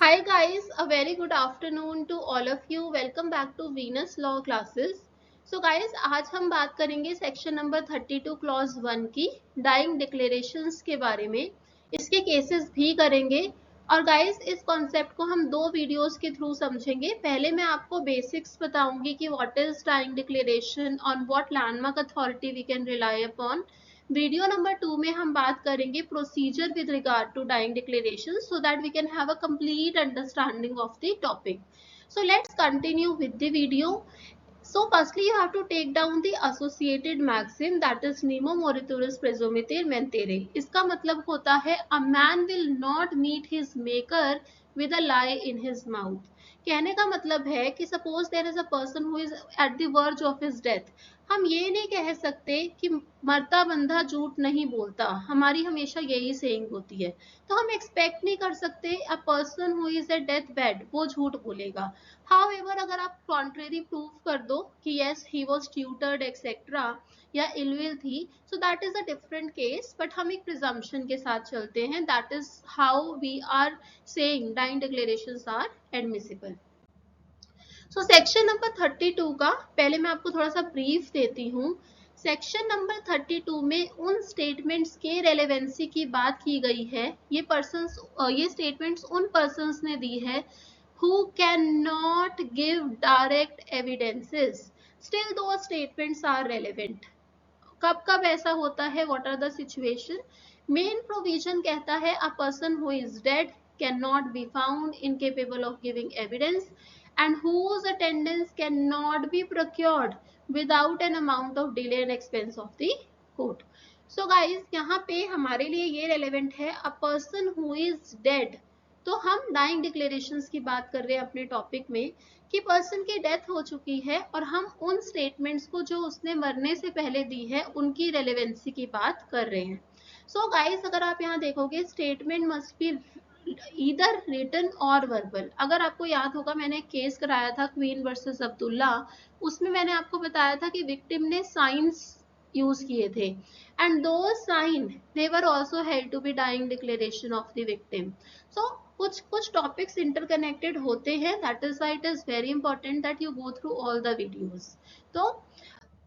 Hi guys, a very good afternoon to all of you. Welcome back to Venus Law classes. So guys, आज हम बात करेंगे section number 32 clause 1 की dying declarations के बारे में. इसके केसेस भी करेंगे और गाइस इस कॉन्सेप्ट को हम दो वीडियोस के थ्रू समझेंगे. पहले मैं आपको बेसिक्स बताऊंगी कि what is dying declaration, on what landmark authority we can rely upon. Video number 2 में हम बात करेंगे procedure with regard to dying declaration so that we can have a complete understanding of the topic. So let's continue with the video. So firstly you have to take down the associated maxim, that is nemo moriturus praesumere mentere. इसका मतलब होता है a man will not meet his maker with a lie in his mouth. कहने का मतलब है कि suppose there is a person who is at the verge of his death. हम ये नहीं कह सकते कि मरता बंदा झूठ नहीं बोलता, हमारी हमेशा यही सेइंग होती है. तो हम एक्सपेक्ट नहीं कर सकते a person who is at death bed वो झूठ बोलेगा. हाउएवर अगर आप कॉन्ट्रेरी प्रूव कर दो कि yes he was tutored etcetera या इलविल थी, so that is a different case. But हम एक प्रिजम्पशन के साथ चलते हैं. That is how we are saying dying declarations are admissible. So section number 32 का पहले मैं आपको थोड़ा सा ब्रीफ देती हूँ. सेक्शन नंबर 32 में उन स्टेटमेंट्स के रेलेवेंसी की बात की गई है. ये स्टेटमेंट्स उन पर्सन्स ने दी है who cannot give direct evidences. Still those statements are relevant. कब कब ऐसा होता है, what are the situation? Main provision कहता है a person who is dead cannot be found incapable of giving evidence and whose attendance cannot be procured without an amount of delay and expense of the court. So guys, यहाँ पे हमारे लिए ये relevant है a person who is dead. तो हम dying declarations की बात कर रहे हैं अपने टॉपिक में कि पर्सन की डेथ हो चुकी है और हम उन स्टेटमेंट्स को जो उसने मरने से पहले दी है उनकी रेलेवेंसी की बात कर रहे हैं. सो गाइस, अगर आप यहाँ देखोगे statement must be either written or verbal. अगर आपको याद होगा मैंने एक केस कराया था क्वीन वर्सेस अब्दुल्ला. उसमें मैंने आपको बताया था कि विक्टिम ने साइंस यूज किए थे and though sign they were also held to be dying declaration of the victim. So कुछ टॉपिक्स इंटरकनेक्टेड होते हैं. That is why it is very important that you go through all the videos. तो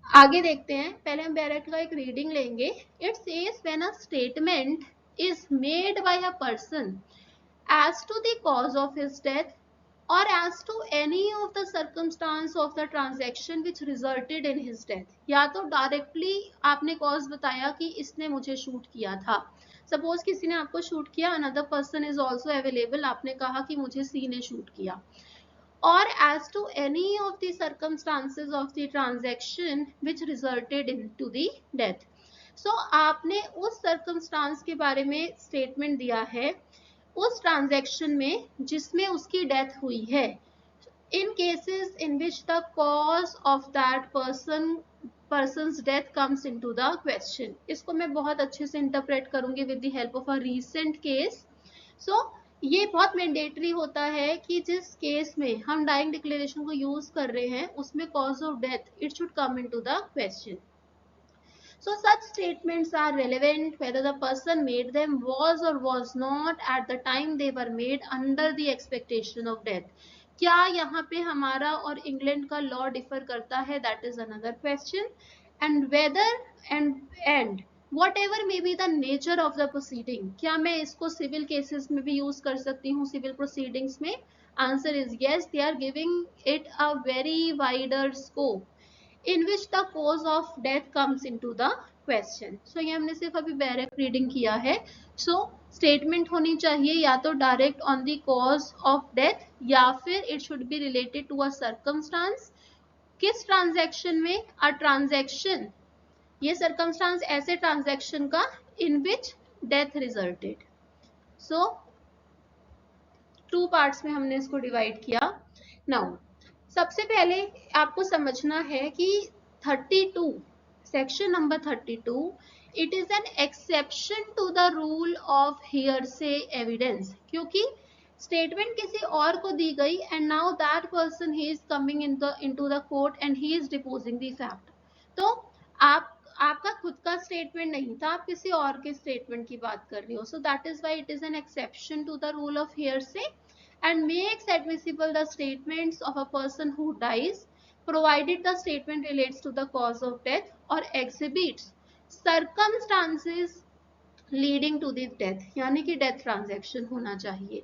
आगे देखते हैं. पहले हम direct का एक रीडिंग लेंगे. It says when a statement is made by a person as to the cause of his death or as to any of the circumstance of the transaction which resulted in his death. या तो directly आपने cause बताया कि इसने मुझे shoot किया था. Suppose किसी ने आपको शूट किया, another person is also available, आपने कहा कि मुझे सी ने शूट किया. और as to any of the circumstances of the transaction which resulted into the death. So आपने उस circumstance के बारे में स्टेटमेंट दिया है उस ट्रांजैक्शन में जिसमें उसकी डेथ हुई है. In cases in which the cause of that person's death comes into the question. इसको मैं बहुत अच्छे से इंटरप्रेट करूंगी with the help of a recent case. So ये बहुत मैंडेटरी होता है कि जिस केस में हम डाइंग डिक्लेरेशन को यूज कर रहे हैं उसमें cause of death it should come into the question. So such statements are relevant whether the person made them was or was not at the time they were made under the expectation of death. क्या यहाँ पे हमारा और England का law differ करता है? That is another question. And whether and whatever may be the nature of the proceeding, क्या मैं इसको सिविल केसेस में भी यूज कर सकती हूँ, सिविल प्रोसीडिंग्स में? Answer is yes, they are giving it a very wider scope in which the cause of death comes into the question. So ये हमने सिर्फ अभी डायरेक्ट रीडिंग किया है. So स्टेटमेंट होनी चाहिए या तो direct on the cause of death या फिर it should be related to a circumstance. किस ट्रांजैक्शन में? अ ट्रांजैक्शन, ये सर्कमस्टांस ऐसे ट्रांजैक्शन का in which death resulted. So two parts में हमने इसको डिवाइड किया. नाउ सबसे पहले आपको समझना है कि 32 section number 32 it is an exception to the rule of hearsay evidence. क्योंकि स्टेटमेंट किसी और को दी गई and now that person he is coming into the court and he is deposing the fact. तो आपका खुद का स्टेटमेंट नहीं था, आप किसी और के स्टेटमेंट की बात कर रही हो. So that is why it is an exception to the rule of hearsay. and makes admissible the statements of a person who dies provided the statement relates to the cause of death or exhibits circumstances leading to the death, यानी कि death transaction होना चाहिए।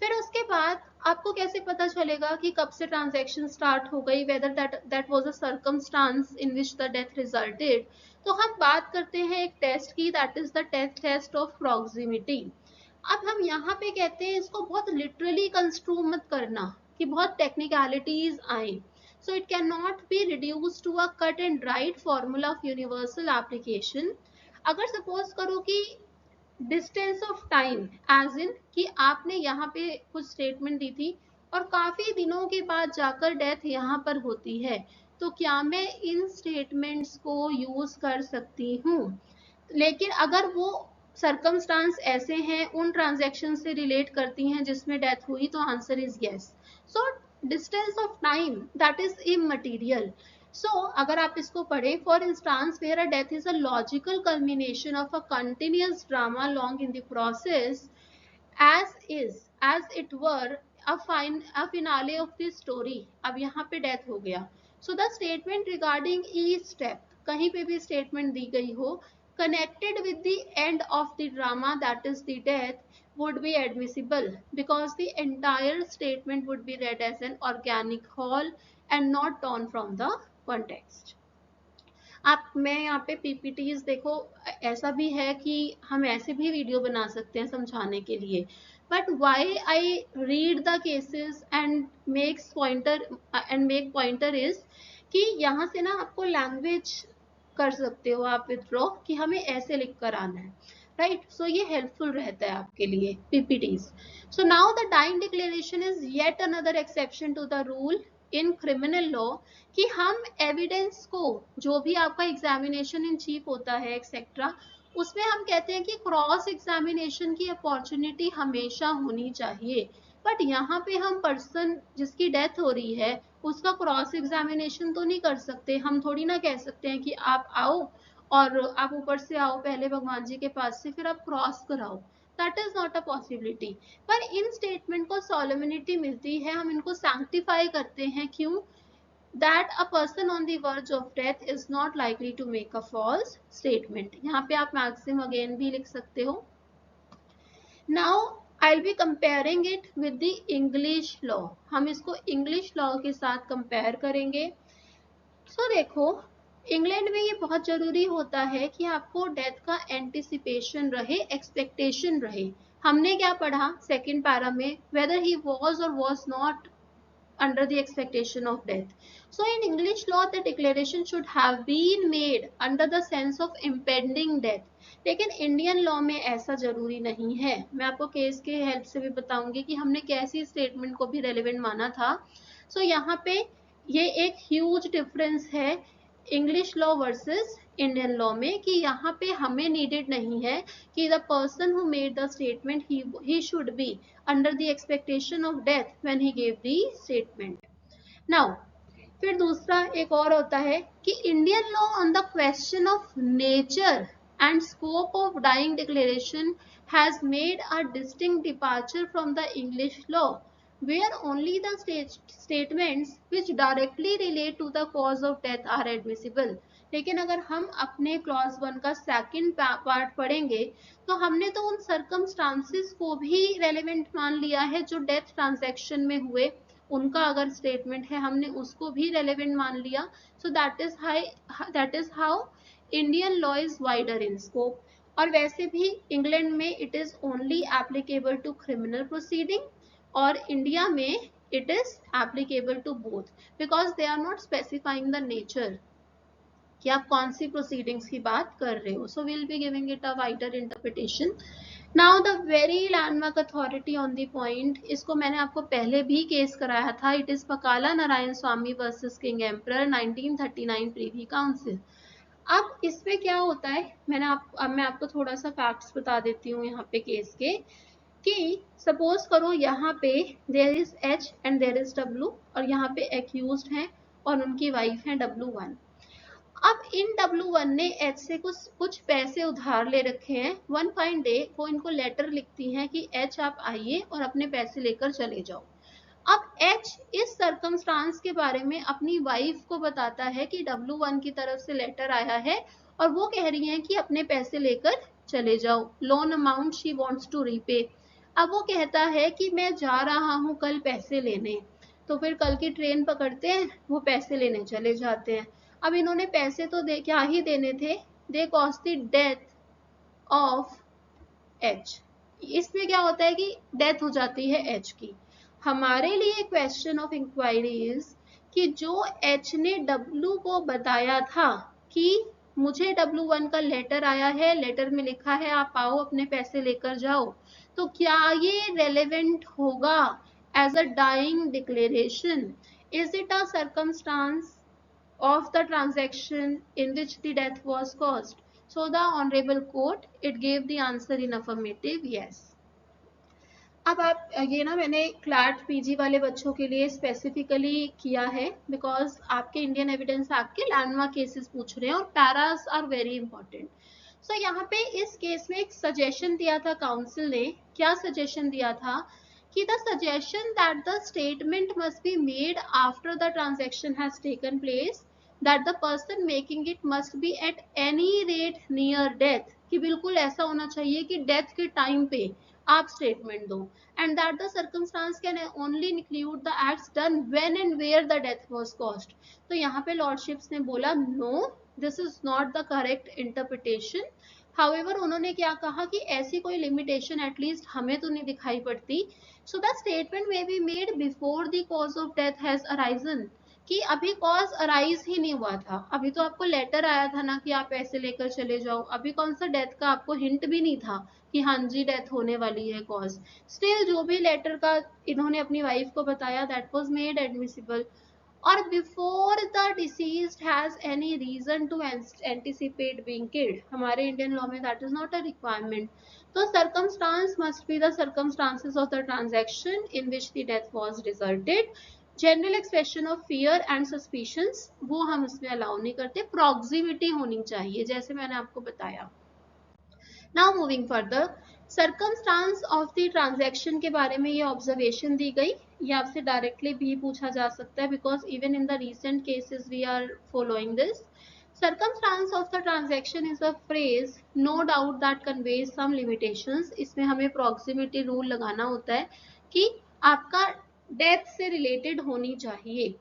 फिर उसके बाद आपको कैसे पता चलेगा कि कब से ट्रांजैक्शन स्टार्ट हो गई, whether that was a circumstance in which the death resulted. तो हम बात करते हैं एक टेस्ट की, that is the test of proximity. अब हम यहाँ पे कहते हैं, इसको बहुत लिटरली कंस्ट्रू मत करना कि बहुत टेक्निकलिटीज आए। So it can not be reduce to a cut and dried formula of universal application. अगर सपोज करो कि distance of time as in कि आपने यहाँ पे कुछ स्टेटमेंट दी थी और काफी दिनों के बाद जाकर डेथ यहाँ पर होती है, तो क्या मैं इन स्टेटमेंट्स को यूज कर सकती हूँ? लेकिन अगर वो सर्कमस्टांस ऐसे हैं, उन ट्रांजैक्शन से रिलेट करती हैं जिसमें डेथ हुई, तो answer is yes. So distance of time that is immaterial. So अगर आप इसको पढ़े, for instance where a death is a logical culmination of a continuous drama long in the process as it were a finale of this story। अब यहाँ पे death हो गया, so the statement regarding each step, कहीं पे भी statement दी गई हो connected with the end of the drama, that is the death, would be admissible because the entire statement would be read as an organic whole and not torn from the context। आप मैं यहाँ पे PPTs देखो, ऐसा भी है कि हम ऐसे भी वीडियो बना सकते हैं समझाने के लिए, but why I read the cases and make pointer is कि यहाँ से ना आपको लैंग्वेज कर सकते हो आप विथड्रॉ कि हमें ऐसे लिख कर आना है, राइट। सो ये हेल्पफुल रहता है आपके लिए PPTs. So now the dying declaration is yet another exception to the rule in criminal law कि हम एविडेंस को, जो भी आपका एग्जामिनेशन इन चीफ होता है एक्सेट्रा, उसमें हम कहते हैं कि क्रॉस एग्जामिनेशन की अपॉर्चुनिटी हमेशा होनी चाहिए। बट यहाँ पे हम पर्सन जिसकी डेथ हो रही है उसका क्रॉस एग्जामिनेशन तो नहीं कर सकते। हम थोड़ी ना कह सकते हैं कि आप आओ और आप ऊपर से आओ पहले भगवान जी के पास से, फिर आप क्रॉस कराओ, that is not a possibility. पर इन स्टेटमेंट को सॉलेमिनिटी मिलती है, हम इनको सैंक्टिफाई करते हैं। क्यों? that a person on the verge of death is not likely to make a false statement। यहाँ पे आप maxim again भी लिख सकते हो। now I'll be comparing it with the English law। हम इसको English law के साथ compare करेंगे। so देखो, इंग्लैंड में ये बहुत जरूरी होता है कि आपको डेथ का एंटिसिपेशन रहे, एक्सपेक्टेशन रहे। हमने क्या पढ़ा सेकेंड पैरा में, वेदर ही वॉज और was not under the expectation of death। So in English law the declaration should have been made under the sense of impending death। लेकिन Indian law में ऐसा जरूरी नहीं है। मैं आपको केस के हेल्प से भी बताऊंगी कि हमने कैसी स्टेटमेंट को भी रेलेवेंट माना था। सो यहाँ पे ये एक ह्यूज डिफरेंस है English law versus Indian law में, कि यहाँ पे हमें नीडेड नहीं है कि the person who made the statement he should be under the expectation of death when he gave the statement। now फिर दूसरा एक और होता है कि Indian law on the question of nature and scope of dying declaration has made a distinct departure from the English law where only the statements which directly relate to the cause of death are admissible। लेकिन अगर हम अपने clause 1 का second part पढ़ेंगे तो हमने तो उन सर्कमस्टांसेस को भी रेलेवेंट मान लिया है जो डेथ ट्रांजैक्शन में हुए, उनका अगर स्टेटमेंट है हमने उसको भी रेलेवेंट मान लिया। So that is how Indian law is wider in scope. और वैसे भी इंग्लैंड में it is only applicable to criminal proceeding और इंडिया में it is applicable to both because they are not specifying the nature कि आप कौन सी proceedings की बात कर रहे हो। So will be giving it a wider interpretation. Now the very landmark authority on the point, इसको मैंने आपको पहले भी केस कराया था, it is Pakala Narayana Swami versus king emperor 1939 privy council. अब इसमें क्या होता है, मैं आपको थोड़ा सा फैक्ट्स बता देती हूँ यहाँ पे केस के, कि सपोज करो यहाँ पे there is H and there is W और यहाँ पे एक्यूज्ड हैं और उनकी वाइफ है W1। अब इन W1 ने H से कुछ पैसे उधार ले रखे हैं। वन फाइन डे वो इनको लेटर लिखती हैं कि H आप आइए और अपने पैसे लेकर चले जाओ। अब H इस सर्कमस्टांस के बारे में अपनी वाइफ को बताता है कि W1 की तरफ से लेटर आया है और वो कह रही हैं कि अपने पैसे लेकर चले जाओ, loan amount she wants to repay. अब वो कहता है कि मैं जा रहा हूँ कल पैसे लेने। तो फिर कल की ट्रेन पकड़ते हैं, वो पैसे लेने चले जाते हैं। अब इन्होंने पैसे तो दे क्या ही देने थे, they cause the death of H. इसमें क्या होता है कि डेथ हो जाती है एच की। हमारे लिए क्वेश्चन ऑफ इंक्वायरी इज कि जो एच ने डब्लू को बताया था कि मुझे W1 का लेटर आया है, लेटर में लिखा है आप आओ अपने पैसे लेकर जाओ, तो क्या ये रेलेवेंट होगा as a dying declaration? Is it a circumstance of the transaction in which the death was caused? So the honorable court, it gave the answer in affirmative yes. अब आप ये ना मैंने क्लैट पीजी वाले बच्चों के लिए स्पेसिफिकली किया है बिकॉज आपके इंडियन एविडेंस एक्ट के लैंडमार्क केसेस पूछ रहे हैं और पैरास आर वेरी इंपॉर्टेंट। सो यहाँ पे इस केस में एक सजेशन दिया था काउंसिल ने। क्या सजेशन दिया था कि the suggestion that the statement must be made after the transaction has taken place, that the person making it must be at any rate near death, कि बिल्कुल ऐसा होना चाहिए कि डेथ के टाइम पे आप स्टेटमेंट दो, and that the circumstance can only include the acts done when and where the death was caused. तो यहाँ पे लॉर्डशिप्स ने बोला no, this is not the correct interpretation. However उन्होंने क्या कहा कि ऐसी कोई लिमिटेशन एटलीस्ट हमें तो नहीं दिखाई पड़ती। So the statement may be made before the cause of death has arisen, कि अभी कॉज अराइज ही नहीं हुआ था, अभी तो आपको लेटर आया था ना कि आप पैसे लेकर चले जाओ, अभी कौन सा डेथ का आपको हिंट भी नहीं था कि हाँ जी डेथ होने वाली है कॉज। स्टिल जो भी लेटर का इन्होंने अपनी वाइफ को बताया that was made admissible. or before the deceased has any reason to anticipate being killed, हमारे इंडियन लॉ में that is not a requirement. तो circumstance must be the circumstances of the transaction in which the death was resulted. General expression of fear and suspicions वो हम उसमें allow नहीं करते, proximity होनी चाहिए जैसे मैंने आपको बताया। Now moving further, circumstance of the transaction के बारे में ये ऑब्जर्वेशन दी गई, ये आपसे डायरेक्टली भी पूछा जा सकता है because even in the recent cases we are following this. Circumstance of the transaction is a phrase no doubt that conveys some limitations. इसमें हमें प्रॉक्सिमिटी रूल लगाना होता है कि आपका डेथ से रिलेटेड होनी चाहिए।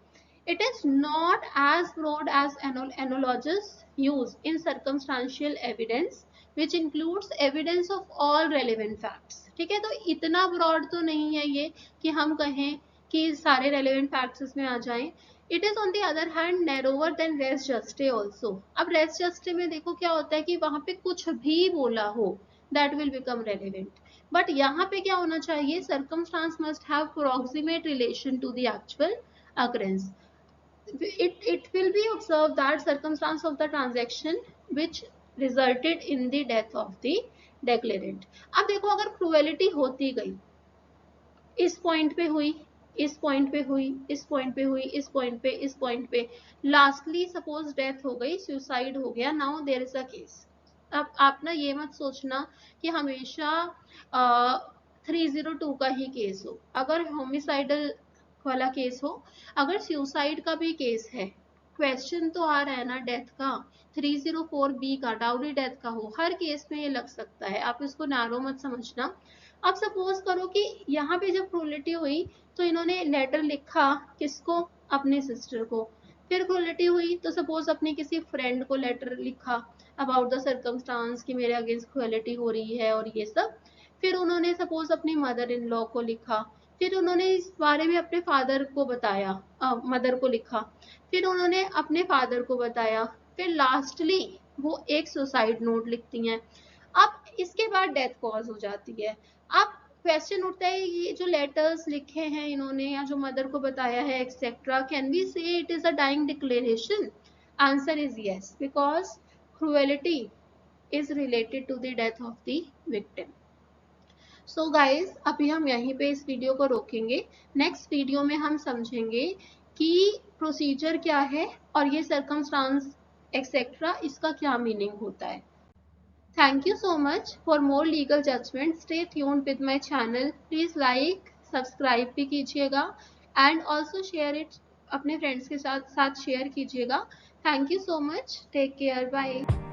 It is not as broad as analogous use in circumstantial evidence which includes evidence of all relevant facts. ठीक है, तो इतना ब्रॉड तो नहीं है ये कि हम कहें कि सारे relevant facts इसमें आ जाएं। It is on the other hand narrower than res juste also. अब res juste में देखो क्या होता है कि वहां पे कुछ भी बोला हो that will become relevant. But यहाँ पे क्या होना चाहिए, circumstance must have proximate relation to the actual occurrence. It will be observed that circumstance of the transaction which resulted in the death of the declarant. अब देखो अगर cruelty होती गई, इस पॉइंट पे हुई, इस पॉइंट पे हुई, इस पॉइंट पे हुई, इस पॉइंट पे, इस पॉइंट पे, लास्टली सपोज डेथ हो गई, सुसाइड हो गया, now there is a case. अब आप ना ये मत सोचना कि हमेशा 302 का ही केस हो। अगर होमिसाइडल वाला केस हो, अगर सुसाइड का भी केस है, क्वेश्चन तो आ रहा है ना डेथ का, 304B का, डाउरी डेथ का हो, हर केस में ये लग सकता है, आप इसको नैरो मत समझना। अब सपोज करो कि यहाँ पे जब क्रूलिटी हुई तो इन्होंने लेटर लिखा किसको, अपने सिस्टर को, फिर क्रूलिटी हुई तो सपोज अपने किसी फ्रेंड को लेटर लिखा अबाउट द सर्कमस्टांस कि मेरे अगेंस्ट क्रूलिटी हो रही है और ये सब, फिर उन्होंने सपोज अपनी मदर इन लॉ को लिखा, फिर उन्होंने इस बारे में अपने फादर को बताया, मदर को लिखा, फिर उन्होंने अपने फादर को बताया, फिर लास्टली वो एक सुसाइड नोट लिखती हैं। अब इसके बाद डेथ कॉज हो जाती है। अब क्वेश्चन उठता है ये जो लेटर्स लिखे हैं इन्होंने या जो मदर को बताया है etcetera, can we say it is a dying declaration? Answer is yes, because cruelty is related to the death of the victim. So guys अभी हम यहीं पे इस वीडियो को रोकेंगे, नेक्स्ट वीडियो में हम समझेंगे कि प्रोसीजर क्या है और ये सर्कमस्टांस एक्सेट्रा इसका क्या मीनिंग होता है। Thank you so much. For more legal judgement stay tuned with my channel. Please like subscribe भी कीजिएगा एंड ऑल्सो शेयर इट, अपने फ्रेंड्स के साथ शेयर कीजिएगा। Thank you so much, take care, bye.